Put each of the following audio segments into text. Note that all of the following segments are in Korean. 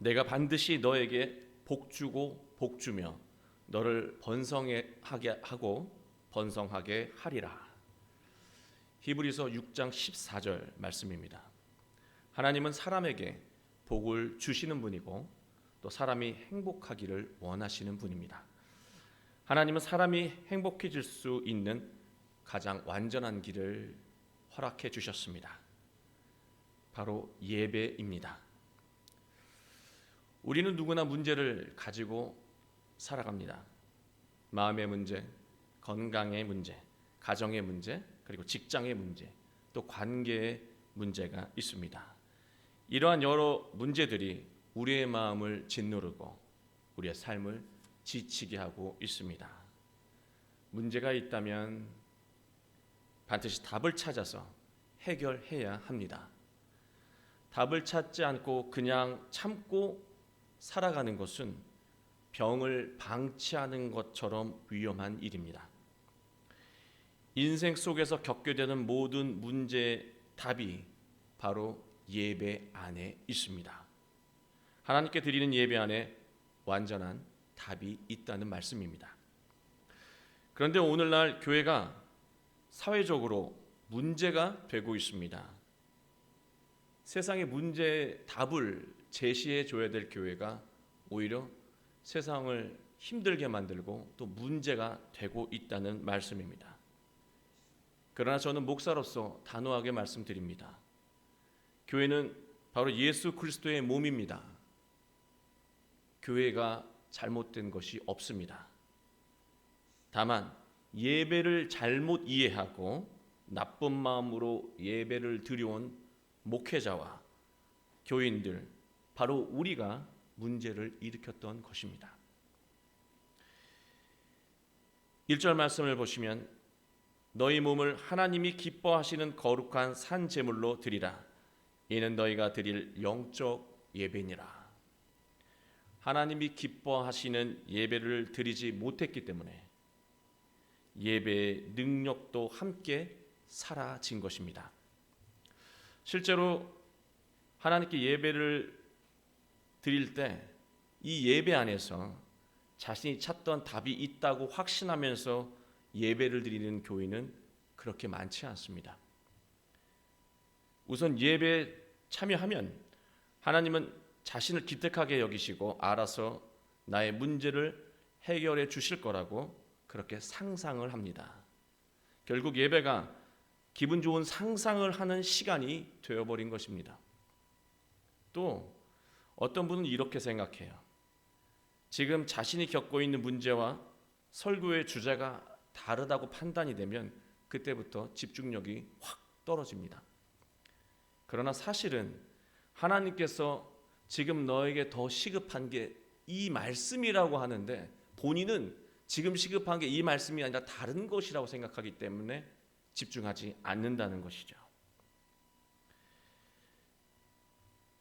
내가 반드시 너에게 복주고 복주며 너를 번성하게 하고 번성하게 하리라. 히브리서 6장 14절 말씀입니다. 하나님은 사람에게 복을 주시는 분이고 또 사람이 행복하기를 원하시는 분입니다. 하나님은 사람이 행복해질 수 있는 가장 완전한 길을 허락해 주셨습니다. 바로 예배입니다. 우리는 누구나 문제를 가지고 살아갑니다. 마음의 문제, 건강의 문제, 가정의 문제, 그리고 직장의 문제, 또 관계의 문제가 있습니다. 이러한 여러 문제들이 우리의 마음을 짓누르고 우리의 삶을 지치게 하고 있습니다. 문제가 있다면 반드시 답을 찾아서 해결해야 합니다. 답을 찾지 않고 그냥 참고 살아가는 것은 병을 방치하는 것처럼 위험한 일입니다. 인생 속에서 겪게 되는 모든 문제의 답이 바로 예배 안에 있습니다. 하나님께 드리는 예배 안에 완전한 답이 있다는 말씀입니다. 그런데 오늘날 교회가 사회적으로 문제가 되고 있습니다. 세상의 문제의 답을 제시해 줘야 될 교회가 오히려 세상을 힘들게 만들고 또 문제가 되고 있다는 말씀입니다. 그러나 저는 목사로서 단호하게 말씀드립니다. 교회는 바로 예수 그리스도의 몸입니다. 교회가 잘못된 것이 없습니다. 다만 예배를 잘못 이해하고 나쁜 마음으로 예배를 드려온 목회자와 교인들, 바로 우리가 문제를 일으켰던 것입니다. 1절 말씀을 보시면 너희 몸을 하나님이 기뻐하시는 거룩한 산 제물로 드리라. 이는 너희가 드릴 영적 예배니라. 하나님이 기뻐하시는 예배를 드리지 못했기 때문에 예배의 능력도 함께 사라진 것입니다. 실제로 하나님께 예배를 드릴 때 이 예배 안에서 자신이 찾던 답이 있다고 확신하면서 예배를 드리는 교회는 그렇게 많지 않습니다. 우선 예배에 참여하면 하나님은 자신을 기특하게 여기시고 알아서 나의 문제를 해결해 주실 거라고 그렇게 상상을 합니다. 결국 예배가 기분 좋은 상상을 하는 시간이 되어버린 것입니다. 또 어떤 분은 이렇게 생각해요. 지금 자신이 겪고 있는 문제와 설교의 주제가 다르다고 판단이 되면 그때부터 집중력이 확 떨어집니다. 그러나 사실은 하나님께서 지금 너에게 더 시급한 게 이 말씀이라고 하는데 본인은 지금 시급한 게 이 말씀이 아니라 다른 것이라고 생각하기 때문에 집중하지 않는다는 것이죠.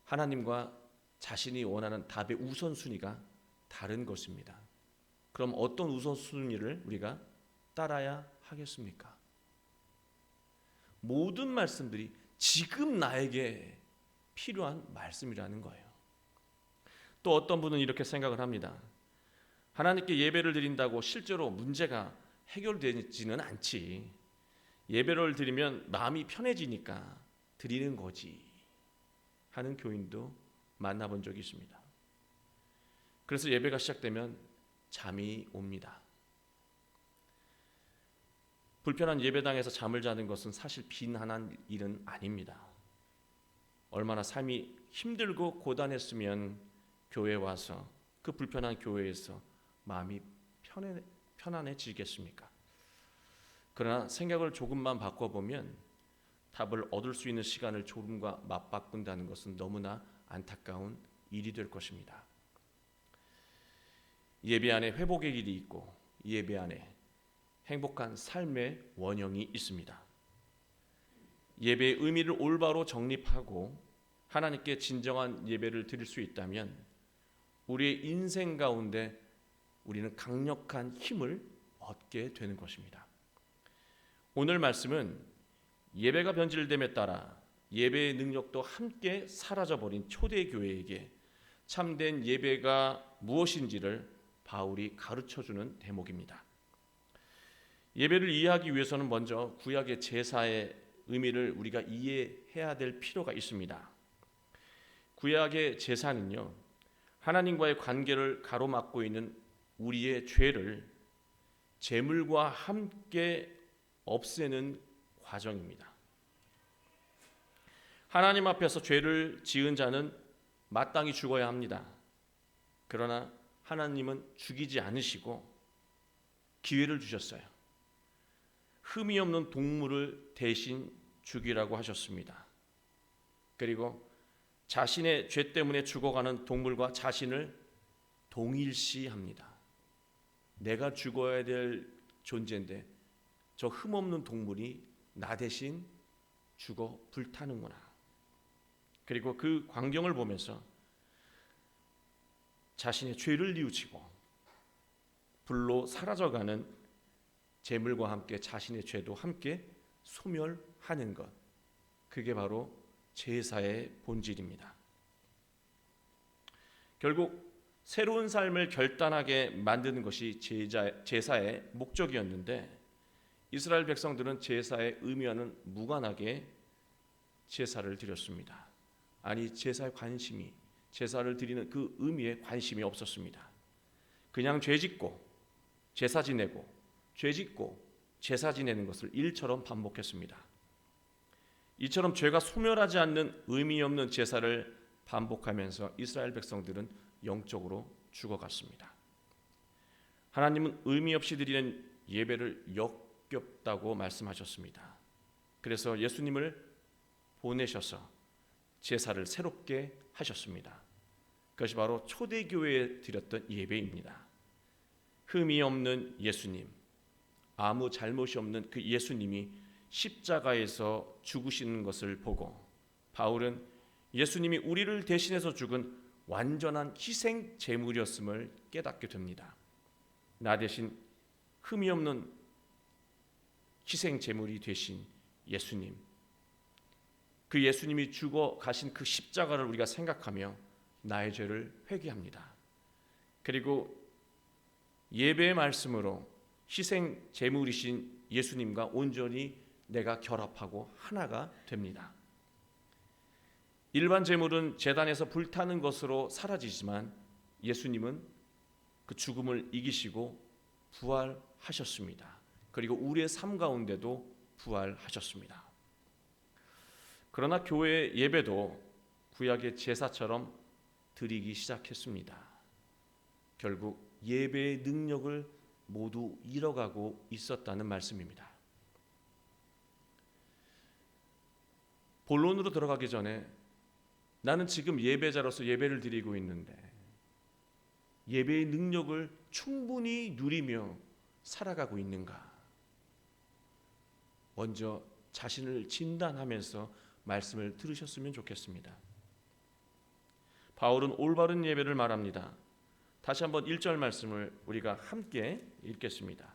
하나님과 자신이 원하는 답의 우선순위가 다른 것입니다. 그럼 어떤 우선순위를 우리가 따라야 하겠습니까? 모든 말씀들이 지금 나에게 필요한 말씀이라는 거예요. 또 어떤 분은 이렇게 생각을 합니다. 하나님께 예배를 드린다고 실제로 문제가 해결되지는 않지. 예배를 드리면 마음이 편해지니까 드리는 거지 하는 교인도 만나본 적이 있습니다. 그래서 예배가 시작되면 잠이 옵니다. 불편한 예배당에서 잠을 자는 것은 사실 비난한 일은 아닙니다. 얼마나 삶이 힘들고 고단했으면 교회에 와서 그 불편한 교회에서 마음이 편안해지겠습니까? 그러나 생각을 조금만 바꿔보면 답을 얻을 수 있는 시간을 조금과 맞바꾼다는 것은 너무나 안타까운 일이 될 것입니다. 예배 안에 회복의 길이 있고 예배 안에 행복한 삶의 원형이 있습니다. 예배의 의미를 올바로 정립하고 하나님께 진정한 예배를 드릴 수 있다면 우리의 인생 가운데 우리는 강력한 힘을 얻게 되는 것입니다. 오늘 말씀은 예배가 변질됨에 따라 예배의 능력도 함께 사라져버린 초대교회에게 참된 예배가 무엇인지를 바울이 가르쳐주는 대목입니다. 예배를 이해하기 위해서는 먼저 구약의 제사의 의미를 우리가 이해해야 될 필요가 있습니다. 구약의 제사는요, 하나님과의 관계를 가로막고 있는 우리의 죄를 제물과 함께 없애는 과정입니다. 하나님 앞에서 죄를 지은 자는 마땅히 죽어야 합니다. 그러나 하나님은 죽이지 않으시고 기회를 주셨어요. 흠이 없는 동물을 대신 죽이라고 하셨습니다. 그리고 자신의 죄 때문에 죽어가는 동물과 자신을 동일시합니다. 내가 죽어야 될 존재인데 저 흠없는 동물이 나 대신 죽어 불타는구나. 그리고 그 광경을 보면서 자신의 죄를 뉘우치고 불로 사라져가는 제물과 함께 자신의 죄도 함께 소멸하는 것, 그게 바로 제사의 본질입니다. 결국 새로운 삶을 결단하게 만드는 것이 제사의 목적이었는데 이스라엘 백성들은 제사의 의미와는 무관하게 제사를 드렸습니다. 아니, 제사에 관심이, 제사를 드리는 그 의미에 관심이 없었습니다. 그냥 죄짓고 제사 지내고 죄짓고 제사 지내는 것을 일처럼 반복했습니다. 이처럼 죄가 소멸하지 않는 의미 없는 제사를 반복하면서 이스라엘 백성들은 영적으로 죽어갔습니다. 하나님은 의미 없이 드리는 예배를 역겹다고 말씀하셨습니다. 그래서 예수님을 보내셔서 제사를 새롭게 하셨습니다. 그것이 바로 초대교회에 드렸던 예배입니다. 흠이 없는 예수님, 아무 잘못이 없는 그 예수님이 십자가에서 죽으시는 것을 보고 바울은 예수님이 우리를 대신해서 죽은 완전한 희생 제물이었음을 깨닫게 됩니다. 나 대신 흠이 없는 희생 제물이 되신 예수님, 그 예수님이 죽어 가신 그 십자가를 우리가 생각하며 나의 죄를 회개합니다. 그리고 예배의 말씀으로 희생 제물이신 예수님과 온전히 내가 결합하고 하나가 됩니다. 일반 제물은 제단에서 불타는 것으로 사라지지만 예수님은 그 죽음을 이기시고 부활하셨습니다. 그리고 우리의 삶 가운데도 부활하셨습니다. 그러나 교회의 예배도 구약의 제사처럼 드리기 시작했습니다. 결국 예배의 능력을 모두 잃어가고 있었다는 말씀입니다. 본론으로 들어가기 전에 나는 지금 예배자로서 예배를 드리고 있는데 예배의 능력을 충분히 누리며 살아가고 있는가? 먼저 자신을 진단하면서 말씀을 들으셨으면 좋겠습니다. 바울은 올바른 예배를 말합니다. 다시 한번 1절 말씀을 우리가 함께 읽겠습니다.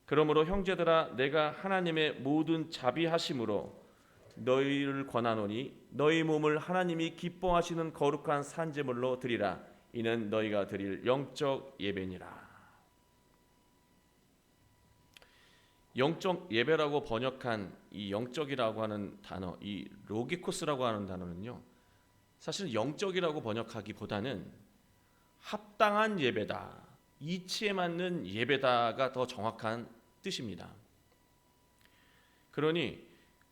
그러므로 형제들아, 내가 하나님의 모든 자비하심으로 너희를 권하노니 너희 몸을 하나님이 기뻐하시는 거룩한 산제물로 드리라. 이는 너희가 드릴 영적 예배니라. 영적 예배라고 번역한 이 영적이라고 하는 단어, 이 로기코스라고 하는 단어는요, 사실 영적이라고 번역하기보다는 합당한 예배다, 이치에 맞는 예배다가 더 정확한 뜻입니다. 그러니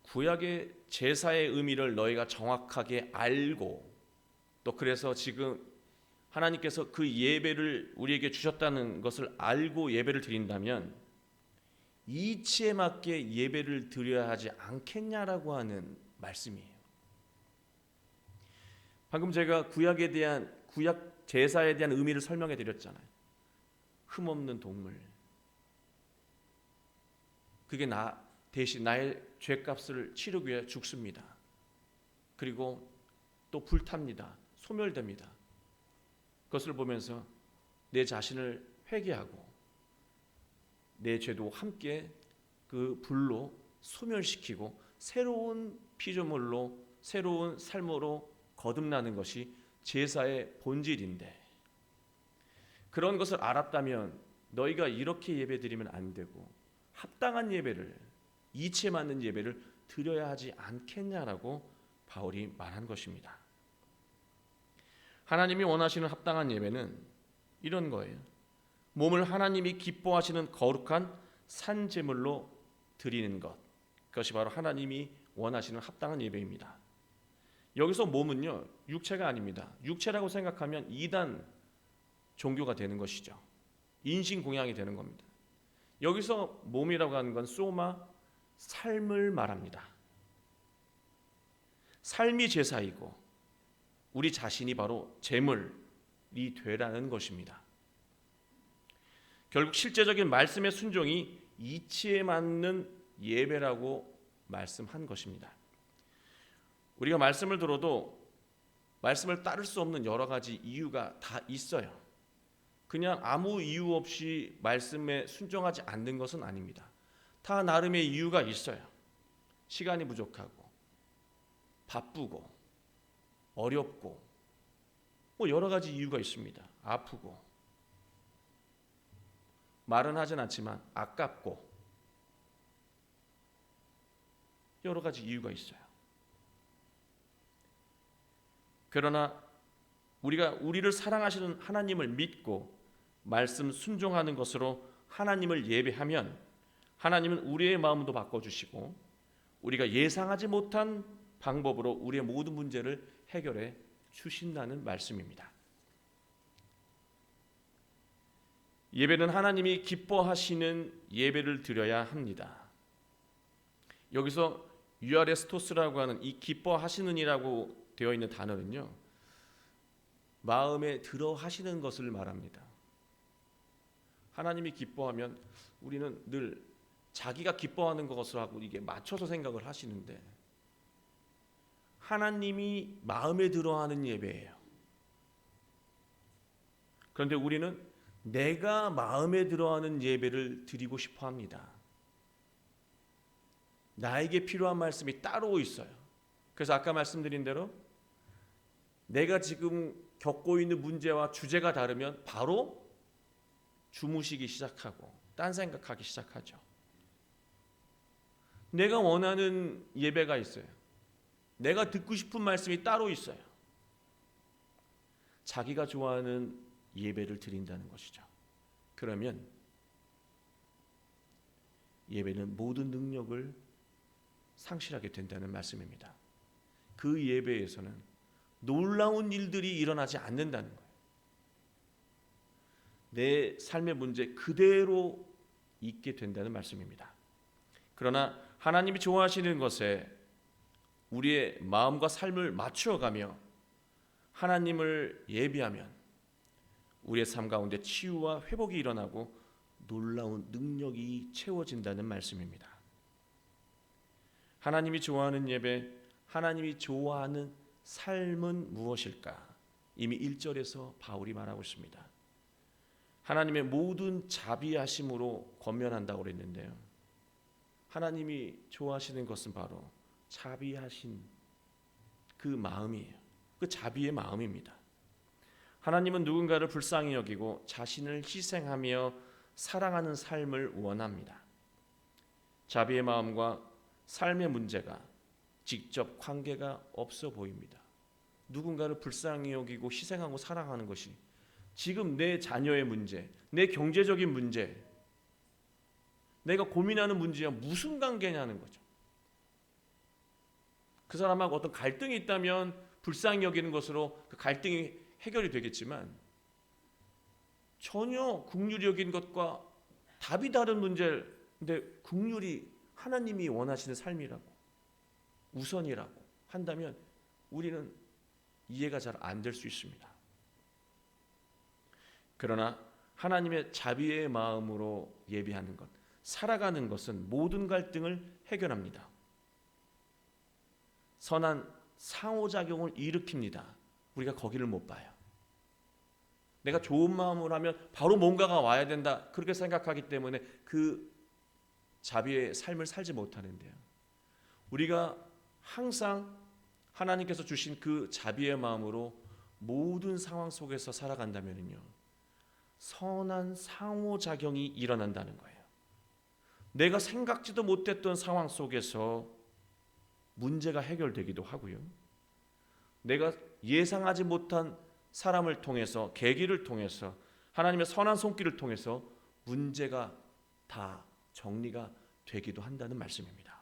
구약의 제사의 의미를 너희가 정확하게 알고 또 그래서 지금 하나님께서 그 예배를 우리에게 주셨다는 것을 알고 예배를 드린다면 이치에 맞게 예배를 드려야 하지 않겠냐라고 하는 말씀이에요. 방금 제가 구약 제사에 대한 의미를 설명해 드렸잖아요. 흠없는 동물, 그게 나 대신 나의 죄값을 치르기 위해 죽습니다. 그리고 또 불탑니다. 소멸됩니다. 그것을 보면서 내 자신을 회개하고 내 죄도 함께 그 불로 소멸시키고 새로운 피조물로, 새로운 삶으로 거듭나는 것이 제사의 본질인데 그런 것을 알았다면 너희가 이렇게 예배드리면 안 되고 합당한 예배를, 이치에 맞는 예배를 드려야 하지 않겠냐라고 바울이 말한 것입니다. 하나님이 원하시는 합당한 예배는 이런 거예요. 몸을 하나님이 기뻐하시는 거룩한 산제물로 드리는 것, 그것이 바로 하나님이 원하시는 합당한 예배입니다. 여기서 몸은요, 육체가 아닙니다. 육체라고 생각하면 이단 종교가 되는 것이죠. 인신공양이 되는 겁니다. 여기서 몸이라고 하는 건 소마, 삶을 말합니다. 삶이 제사이고 우리 자신이 바로 제물이 되라는 것입니다. 결국 실제적인 말씀의 순종이 이치에 맞는 예배라고 말씀한 것입니다. 우리가 말씀을 들어도 말씀을 따를 수 없는 여러 가지 이유가 다 있어요. 그냥 아무 이유 없이 말씀에 순종하지 않는 것은 아닙니다. 다 나름의 이유가 있어요. 시간이 부족하고 바쁘고 어렵고 여러 가지 이유가 있습니다. 아프고 말은 하진 않지만 아깝고 여러 가지 이유가 있어요. 그러나 우리가 우리를 사랑하시는 하나님을 믿고 말씀 순종하는 것으로 하나님을 예배하면 하나님은 우리의 마음도 바꿔주시고 우리가 예상하지 못한 방법으로 우리의 모든 문제를 해결해 주신다는 말씀입니다. 예배는 하나님이 기뻐하시는 예배를 드려야 합니다. 여기서 유아레스토스라고 하는 이 기뻐하시는이라고 되어 있는 단어는요, 마음에 들어 하시는 것을 말합니다. 하나님이 기뻐하면 우리는 늘 자기가 기뻐하는 것을 하고 이게 맞춰서 생각을 하시는데 하나님이 마음에 들어 하는 예배예요. 그런데 우리는 내가 마음에 들어 하는 예배를 드리고 싶어 합니다. 나에게 필요한 말씀이 따로 있어요. 그래서 아까 말씀드린 대로 내가 지금 겪고 있는 문제와 주제가 다르면 바로 주무시기 시작하고 딴 생각하기 시작하죠. 내가 원하는 예배가 있어요. 내가 듣고 싶은 말씀이 따로 있어요. 자기가 좋아하는 예배를 드린다는 것이죠. 그러면 예배는 모든 능력을 상실하게 된다는 말씀입니다. 그 예배에서는 놀라운 일들이 일어나지 않는다는 거예요. 내 삶의 문제 그대로 있게 된다는 말씀입니다. 그러나 하나님이 좋아하시는 것에 우리의 마음과 삶을 맞추어가며 하나님을 예비하면 우리의 삶 가운데 치유와 회복이 일어나고 놀라운 능력이 채워진다는 말씀입니다. 하나님이 좋아하는 예배, 하나님이 좋아하는 삶은 무엇일까? 이미 1절에서 바울이 말하고 있습니다. 하나님의 모든 자비하심으로 권면한다고 그랬는데요. 하나님이 좋아하시는 것은 바로 자비하신 그 마음이에요. 그 자비의 마음입니다. 하나님은 누군가를 불쌍히 여기고 자신을 희생하며 사랑하는 삶을 원합니다. 자비의 마음과 삶의 문제가 직접 관계가 없어 보입니다. 누군가를 불쌍히 여기고 희생하고 사랑하는 것이 지금 내 자녀의 문제, 내 경제적인 문제, 내가 고민하는 문제와 무슨 관계냐는 거죠. 그 사람하고 어떤 갈등이 있다면 불쌍히 여기는 것으로 그 갈등이 해결이 되겠지만 전혀 긍휼히 여기는 것과 답이 다른 문제인데 긍휼이 하나님이 원하시는 삶이라고 우선이라고 한다면 우리는 이해가 잘 안 될 수 있습니다. 그러나 하나님의 자비의 마음으로 예비하는 것, 살아가는 것은 모든 갈등을 해결합니다. 선한 상호작용을 일으킵니다. 우리가 거기를 못 봐요. 내가 좋은 마음으로 하면 바로 뭔가가 와야 된다 그렇게 생각하기 때문에 그 자비의 삶을 살지 못하는데요. 우리가 항상 하나님께서 주신 그 자비의 마음으로 모든 상황 속에서 살아간다면요, 선한 상호작용이 일어난다는 거예요. 내가 생각지도 못했던 상황 속에서 문제가 해결되기도 하고요, 내가 예상하지 못한 사람을 통해서, 계기를 통해서, 하나님의 선한 손길을 통해서 문제가 다 정리가 되기도 한다는 말씀입니다.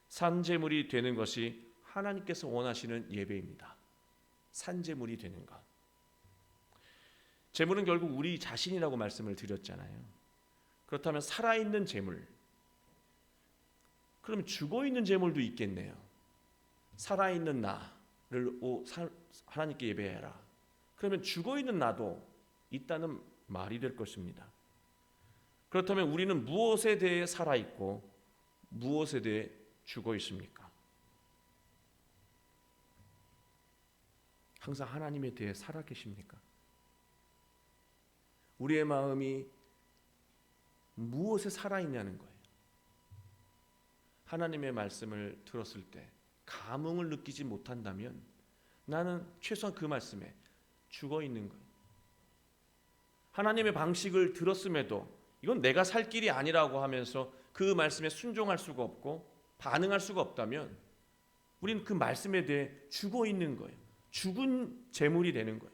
산제물이 되는 것이 하나님께서 원하시는 예배입니다. 산제물이 되는 것. 제물은 결국 우리 자신이라고 말씀을 드렸잖아요. 그렇다면 살아있는 제물, 그럼 죽어있는 제물도 있겠네요. 살아있는 나를 하나님께 예배해라. 그러면 죽어있는 나도 있다는 말이 될 것입니다. 그렇다면 우리는 무엇에 대해 살아있고 무엇에 대해 죽어 있습니까? 항상 하나님에 대해 살아계십니까? 우리의 마음이 무엇에 살아있냐는 거예요. 하나님의 말씀을 들었을 때 감흥을 느끼지 못한다면 나는 최소한 그 말씀에 죽어 있는 거예요. 하나님의 방식을 들었음에도 이건 내가 살 길이 아니라고 하면서 그 말씀에 순종할 수가 없고 반응할 수가 없다면 우리는 그 말씀에 대해 죽어 있는 거예요. 죽은 재물이 되는 거예요.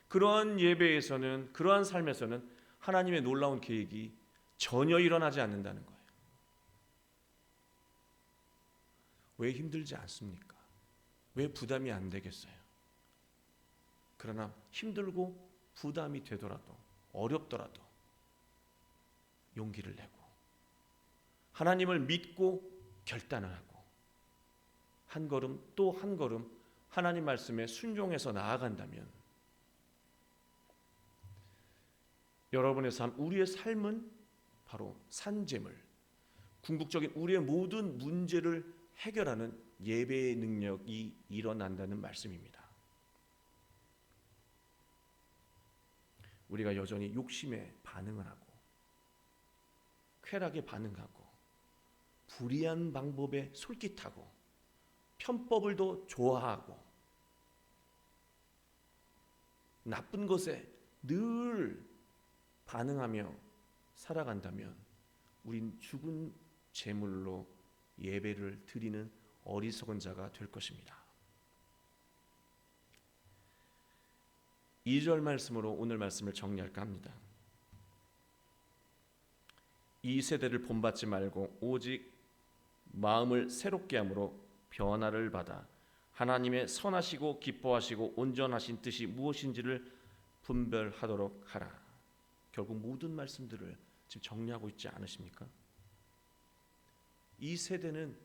그러한 예배에서는, 그러한 삶에서는 하나님의 놀라운 계획이 전혀 일어나지 않는다는 거예요. 왜 힘들지 않습니까? 왜 부담이 안 되겠어요? 그러나 힘들고 부담이 되더라도, 어렵더라도 용기를 내고 하나님을 믿고 결단을 하고 한 걸음 또 한 걸음 하나님 말씀에 순종해서 나아간다면 여러분의 삶, 우리의 삶은 바로 산재물, 궁극적인 우리의 모든 문제를 해결하는 예배의 능력이 일어난다는 말씀입니다. 우리가 여전히 욕심에 반응을 하고 쾌락에 반응하고 불의한 방법에 솔깃하고 편법을 더 좋아하고 나쁜 것에 늘 반응하며 살아간다면 우린 죽은 제물로 예배를 드리는 어리석은 자가 될 것입니다. 2절 말씀으로 오늘 말씀을 정리할까 합니다. 이 세대를 본받지 말고 오직 마음을 새롭게 함으로 변화를 받아 하나님의 선하시고 기뻐하시고 온전하신 뜻이 무엇인지를 분별하도록 하라. 결국 모든 말씀들을 지금 정리하고 있지 않으십니까? 이 세대는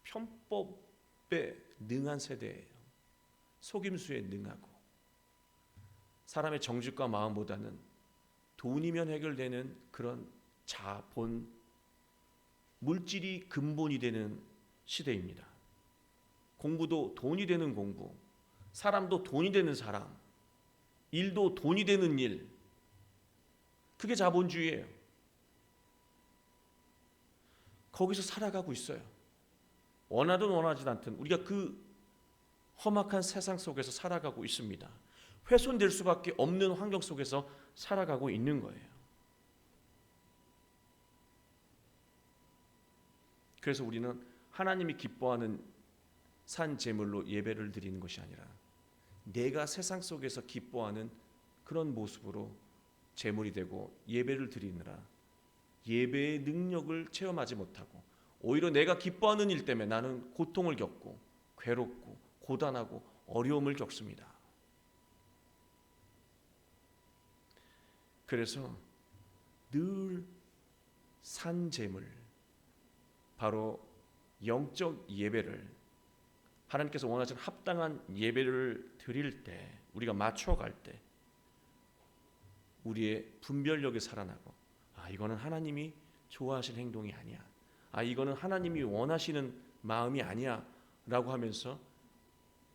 편법에 능한 세대예요. 속임수에 능하고 사람의 정직과 마음보다는 돈이면 해결되는 그런 자본, 물질이 근본이 되는 시대입니다. 공부도 돈이 되는 공부, 사람도 돈이 되는 사람, 일도 돈이 되는 일, 그게 자본주의예요. 거기서 살아가고 있어요. 원하든 원하지 않든 우리가 그 험악한 세상 속에서 살아가고 있습니다. 훼손될 수밖에 없는 환경 속에서 살아가고 있는 거예요. 그래서 우리는 하나님이 기뻐하는 산 제물로 예배를 드리는 것이 아니라 내가 세상 속에서 기뻐하는 그런 모습으로 제물이 되고 예배를 드리느라 예배의 능력을 체험하지 못하고 오히려 내가 기뻐하는 일 때문에 나는 고통을 겪고 괴롭고 고단하고 어려움을 겪습니다. 그래서 늘 산 제물, 바로 영적 예배를 하나님께서 원하시는 합당한 예배를 드릴 때 우리가 맞춰갈 때 우리의 분별력이 살아나고 이거는 하나님이 좋아하시는 행동이 아니야. 이거는 하나님이 원하시는 마음이 아니야 라고 하면서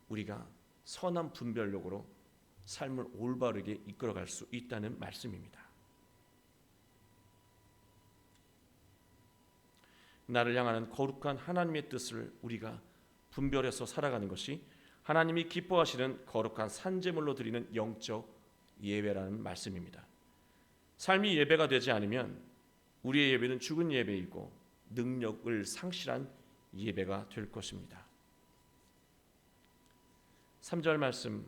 우리가 선한 분별력으로 삶을 올바르게 이끌어갈 수 있다는 말씀입니다. 나를 향하는 거룩한 하나님의 뜻을 우리가 분별해서 살아가는 것이 하나님이 기뻐하시는 거룩한 산제물로 드리는 영적 예배라는 말씀입니다. 삶이 예배가 되지 않으면 우리의 예배는 죽은 예배이고 능력을 상실한 예배가 될 것입니다. 3절 말씀,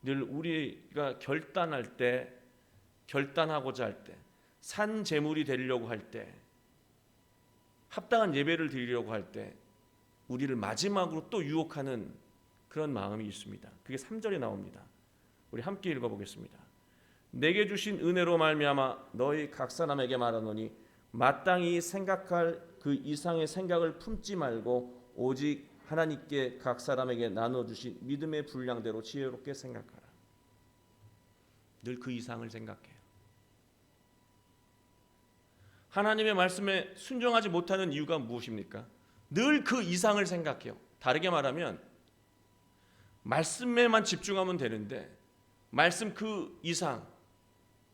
늘 우리가 결단할 때, 결단하고자 할 때, 산 제물이 되려고 할 때, 합당한 예배를 드리려고 할 때 우리를 마지막으로 또 유혹하는 그런 마음이 있습니다. 그게 3절에 나옵니다. 우리 함께 읽어보겠습니다. 내게 주신 은혜로 말미암아 너희 각 사람에게 말하노니 마땅히 생각할 그 이상의 생각을 품지 말고 오직 하나님께 각 사람에게 나눠주신 믿음의 분량대로 지혜롭게 생각하라. 늘 그 이상을 생각해요. 하나님의 말씀에 순종하지 못하는 이유가 무엇입니까? 늘 그 이상을 생각해요. 다르게 말하면 말씀에만 집중하면 되는데 말씀 그 이상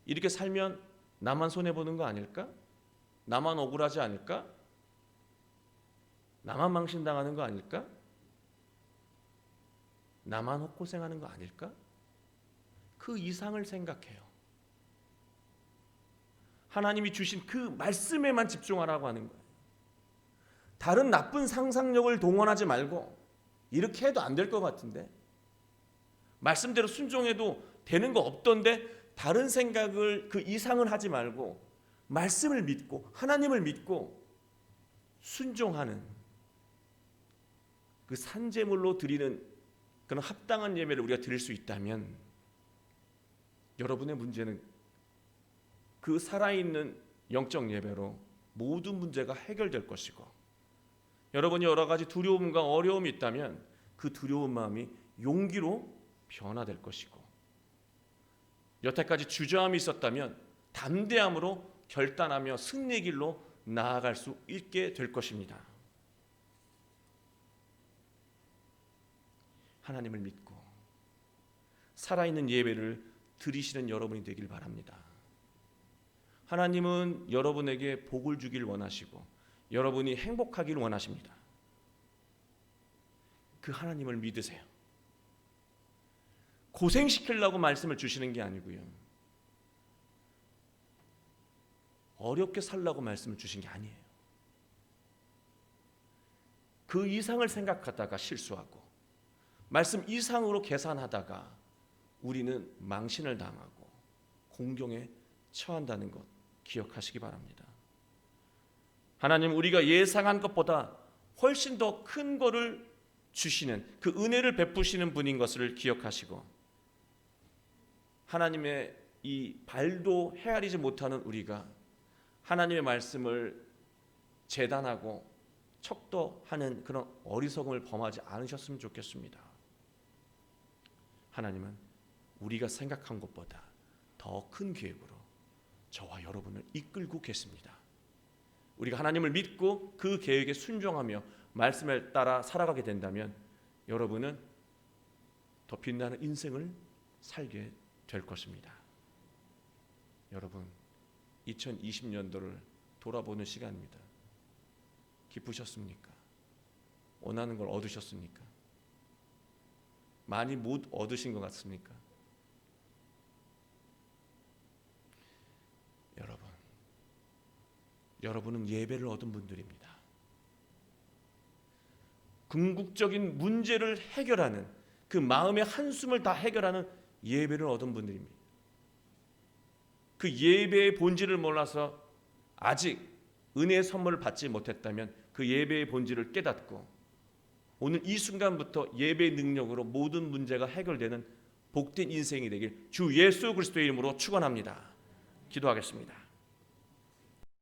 이렇게 살면 나만 손해보는 거 아닐까? 나만 억울하지 않을까? 나만 망신당하는 거 아닐까? 나만 헛고생하는 거 아닐까? 그 이상을 생각해요. 하나님이 주신 그 말씀에만 집중하라고 하는 거예요. 다른 나쁜 상상력을 동원하지 말고 이렇게 해도 안 될 것 같은데 말씀대로 순종해도 되는 거 없던데 다른 생각을 그 이상을 하지 말고 말씀을 믿고 하나님을 믿고 순종하는 그 산제물로 드리는 그런 합당한 예배를 우리가 드릴 수 있다면 여러분의 문제는 그 살아있는 영적 예배로 모든 문제가 해결될 것이고 여러분이 여러 가지 두려움과 어려움이 있다면 그 두려운 마음이 용기로 변화될 것이고 여태까지 주저함이 있었다면 담대함으로 결단하며 승리의 길로 나아갈 수 있게 될 것입니다. 하나님을 믿고 살아있는 예배를 드리시는 여러분이 되길 바랍니다. 하나님은 여러분에게 복을 주길 원하시고 여러분이 행복하길 원하십니다. 그 하나님을 믿으세요. 고생시키려고 말씀을 주시는 게 아니고요. 어렵게 살라고 말씀을 주신 게 아니에요. 그 이상을 생각하다가 실수하고 말씀 이상으로 계산하다가 우리는 망신을 당하고 공경에 처한다는 것 기억하시기 바랍니다. 하나님 우리가 예상한 것보다 훨씬 더 큰 거를 주시는 그 은혜를 베푸시는 분인 것을 기억하시고 하나님의 이 발도 헤아리지 못하는 우리가 하나님의 말씀을 재단하고 척도하는 그런 어리석음을 범하지 않으셨으면 좋겠습니다. 하나님은 우리가 생각한 것보다 더 큰 계획으로 저와 여러분을 이끌고 계십니다. 우리가 하나님을 믿고 그 계획에 순종하며 말씀을 따라 살아가게 된다면 여러분은 더 빛나는 인생을 살게 될 것입니다. 여러분 2020년도를 돌아보는 시간입니다. 기쁘셨습니까? 원하는 걸 얻으셨습니까? 많이 못 얻으신 것 같습니까? 여러분은 예배를 얻은 분들입니다. 궁극적인 문제를 해결하는 그 마음의 한숨을 다 해결하는 예배를 얻은 분들입니다. 그 예배의 본질을 몰라서 아직 은혜의 선물을 받지 못했다면 그 예배의 본질을 깨닫고 오늘 이 순간부터 예배의 능력으로 모든 문제가 해결되는 복된 인생이 되길 주 예수 그리스도의 이름으로 축원합니다. 기도하겠습니다.